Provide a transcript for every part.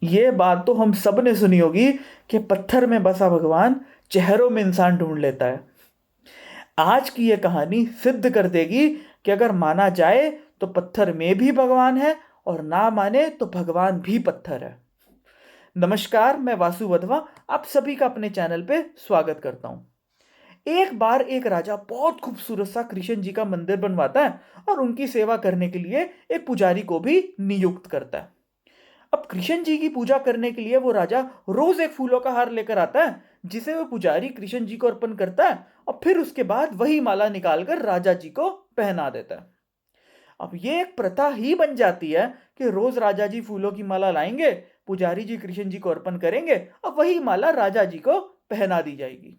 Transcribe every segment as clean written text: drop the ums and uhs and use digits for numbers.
ये बात तो हम सब ने सुनी होगी कि पत्थर में बसा भगवान चेहरों में इंसान ढूंढ लेता है। आज की ये कहानी सिद्ध कर देगी कि अगर माना जाए तो पत्थर में भी भगवान है, और ना माने तो भगवान भी पत्थर है। नमस्कार, मैं वासु वधवा आप सभी का अपने चैनल पे स्वागत करता हूँ। एक बार एक राजा बहुत खूबसूरत सा कृष्ण जी का मंदिर बनवाता है और उनकी सेवा करने के लिए एक पुजारी को भी नियुक्त करता है। अब कृष्ण जी की पूजा करने के लिए वो राजा रोज एक फूलों का हार लेकर आता है, जिसे वो पुजारी कृष्ण जी को अर्पण करता है और फिर उसके बाद वही माला निकालकर राजा जी को पहना देता है। अब ये एक प्रथा ही बन जाती है कि रोज राजा जी फूलों की माला लाएंगे, पुजारी जी कृष्ण जी को अर्पण करेंगे और वही माला राजा जी को पहना दी जाएगी।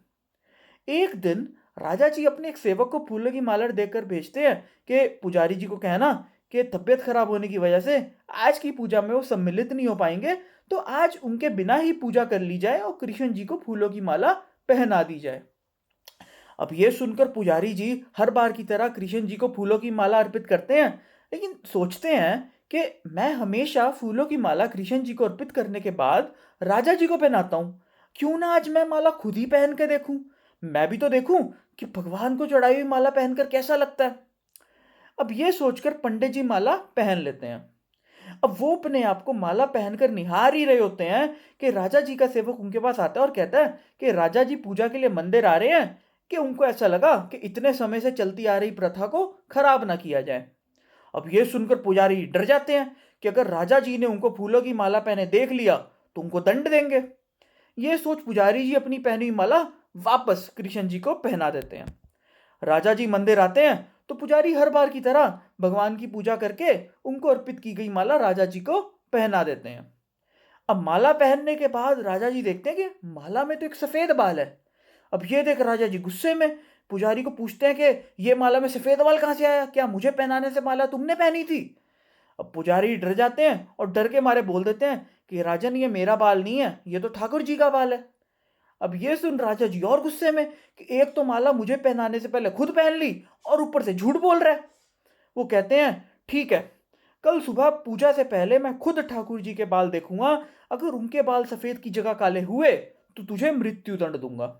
एक दिन राजा जी अपने एक सेवक को फूलों की माला देकर भेजते हैं कि पुजारी जी को कहना कि तबीयत खराब होने की वजह से आज की पूजा में वो सम्मिलित नहीं हो पाएंगे, तो आज उनके बिना ही पूजा कर ली जाए और कृष्ण जी को फूलों की माला पहना दी जाए। अब ये सुनकर पुजारी जी हर बार की तरह कृष्ण जी को फूलों की माला अर्पित करते हैं, लेकिन सोचते हैं कि मैं हमेशा फूलों की माला कृष्ण जी को अर्पित करने के बाद राजा जी को पहनाता हूँ, क्यों ना आज मैं माला खुद ही पहन के देखूं। मैं भी तो देखूं कि भगवान को चढ़ाई हुई माला पहनकर कैसा लगता है। अब ये सोचकर पंडित जी माला पहन लेते हैं। अब वो अपने आप को माला पहनकर निहार ही रहे होते हैं कि राजा जी का सेवक उनके पास आता है और कहता है कि राजा जी पूजा के लिए मंदिर आ रहे हैं, कि उनको ऐसा लगा कि इतने समय से चलती आ रही प्रथा को खराब ना किया जाए। अब ये सुनकर पुजारी डर जाते हैं कि अगर राजा जी ने उनको फूलों की माला पहने देख लिया तो उनको दंड देंगे। ये सोच पुजारी जी अपनी पहनी हुई माला वापस कृष्ण जी को पहना देते हैं। राजा जी मंदिर आते हैं तो पुजारी हर बार की तरह भगवान की पूजा करके उनको अर्पित की गई माला राजा जी को पहना देते हैं। अब माला पहनने के बाद राजा जी देखते हैं कि माला में तो एक सफेद बाल है। अब ये देख राजा जी गुस्से में पुजारी को पूछते हैं कि ये माला में सफेद बाल कहाँ से आया, क्या मुझे पहनाने से माला तुमने पहनी थी। अब पुजारी डर जाते हैं और डर के मारे बोल देते हैं कि राजन, ये मेरा बाल नहीं है, ये तो ठाकुर जी का बाल है। अब ये सुन राजा जी और गुस्से में कि एक तो माला मुझे पहनाने से पहले खुद पहन ली और ऊपर से झूठ बोल रहा है। वो कहते हैं ठीक है, कल सुबह पूजा से पहले मैं खुद ठाकुर जी के बाल देखूंगा, अगर उनके बाल सफेद की जगह काले हुए तो तुझे मृत्यु दंड दूंगा।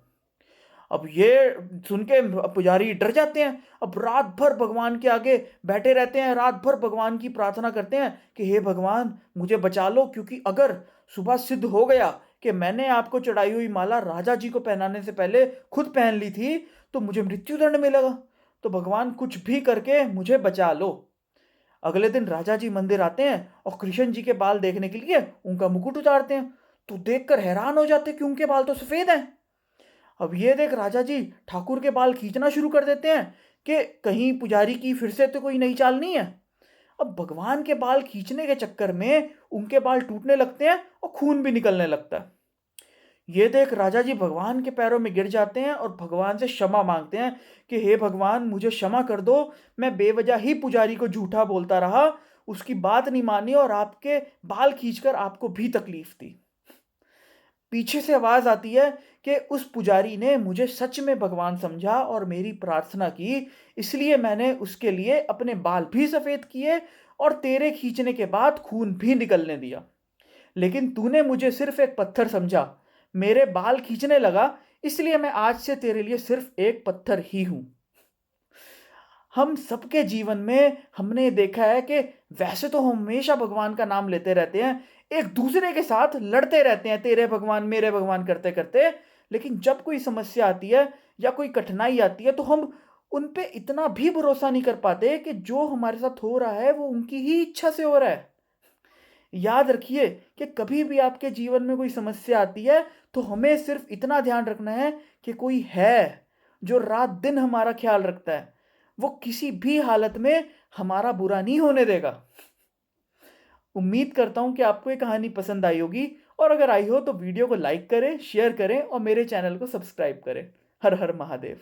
अब ये सुन के पुजारी डर जाते हैं। अब रात भर भगवान के आगे बैठे रहते हैं, रात भर भगवान की प्रार्थना करते हैं कि हे भगवान मुझे बचा लो, क्योंकि अगर सुबह सिद्ध हो गया कि मैंने आपको चढ़ाई हुई माला राजा जी को पहनाने से पहले खुद पहन ली थी तो मुझे मृत्यु दंड मिलेगा, तो भगवान कुछ भी करके मुझे बचा लो। अगले दिन राजा जी मंदिर आते हैं और कृष्ण जी के बाल देखने के लिए उनका मुकुट उतारते हैं, तो देखकर हैरान हो जाते हैं कि उनके बाल तो सफेद हैं। अब ये देख राजा जी ठाकुर के बाल खींचना शुरू कर देते हैं कि कहीं पुजारी की फिर से तो कोई नई चाल नहीं है। अब भगवान के बाल खींचने के चक्कर में उनके बाल टूटने लगते हैं और खून भी निकलने लगता है। ये देख राजा जी भगवान के पैरों में गिर जाते हैं और भगवान से क्षमा मांगते हैं कि हे भगवान मुझे क्षमा कर दो, मैं बेवजह ही पुजारी को झूठा बोलता रहा, उसकी बात नहीं मानी और आपके बाल खींचकर आपको भी तकलीफ दी। पीछे से आवाज आती है कि उस पुजारी ने मुझे सच में भगवान समझा और मेरी प्रार्थना की, इसलिए मैंने उसके लिए अपने बाल भी सफेद किए और तेरे खींचने के बाद खून भी निकलने दिया। लेकिन तूने मुझे सिर्फ एक पत्थर समझा, मेरे बाल खींचने लगा, इसलिए मैं आज से तेरे लिए सिर्फ एक पत्थर ही हूं। हम सबके जीवन में हमने देखा है कि वैसे तो हम हमेशा भगवान का नाम लेते रहते हैं, एक दूसरे के साथ लड़ते रहते हैं, तेरे भगवान मेरे भगवान करते करते, लेकिन जब कोई समस्या आती है या कोई कठिनाई आती है तो हम उन पे इतना भी भरोसा नहीं कर पाते कि जो हमारे साथ हो रहा है वो उनकी ही इच्छा से हो रहा है। याद रखिए कि कभी भी आपके जीवन में कोई समस्या आती है तो हमें सिर्फ इतना ध्यान रखना है कि कोई है जो रात दिन हमारा ख्याल रखता है, वो किसी भी हालत में हमारा बुरा नहीं होने देगा। उम्मीद करता हूँ कि आपको ये कहानी पसंद आई होगी, और अगर आई हो तो वीडियो को लाइक करें, शेयर करें और मेरे चैनल को सब्सक्राइब करें। हर हर महादेव।